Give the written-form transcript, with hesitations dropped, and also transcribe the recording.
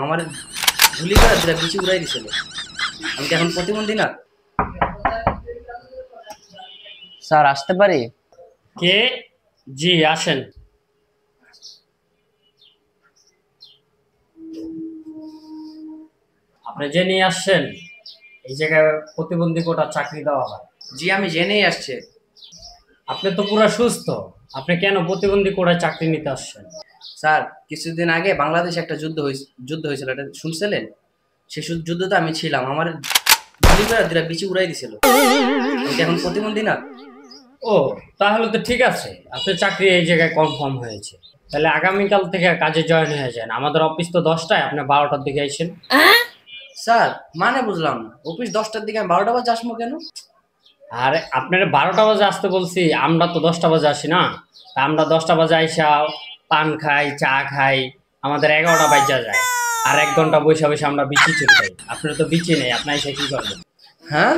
আমার গুলি করে দুটা পিছু উড়াই দিছিল। আমি কি এখন প্রতিবন্ধী না? স্যার আসতে পারি? কে? জি আসেন। আপনি যে নিয়ে আসছেন এই জায়গায় প্রতিবন্ধী কোটা চাকরি দেওয়া হয়। জি আমি জেনেই আসছে। আপনি তো পুরো সুস্থ, আপনি কেন প্রতিবন্ধী কোটায় চাকরি নিতে আসছেন? স্যার কিছুদিন আগে বাংলাদেশে একটা যুদ্ধ হয়েছিল, এটা শুনছিলেন? সেই যুদ্ধতে আমি ছিলাম। আমার গুলি করে দুটা পিছু উড়াই দিছিল। আমি কি এখন প্রতিবন্ধী না? ও, তাহলে তো ঠিক আছে, আপনার চাকরি এই জায়গায় কনফার্ম হয়েছে। তাহলে আগামীকাল থেকে কাজে জয়েন হয়ে যান। আমাদের অফিস তো 10টায়, আপনি 12টার দিকে আইসেন। স্যার মানে বুঝলাম না, অফিস 10টার দিকে আমি 12টা বাজে আসবো কেন? আর আপনার 12টা বাজে আসতে বলছি, আমরা তো 10টা বাজে আসি না? তা আমরা 10টা বাজে আইসা পান খাই, চা খাই, আমাদের 11টা বাজা যায়। আর 1 ঘন্টা বসে বসে আমরা বিচি চলে যাই। আপনার তো বিচি নেই, আপনি এসে কি করবেন? হ্যাঁ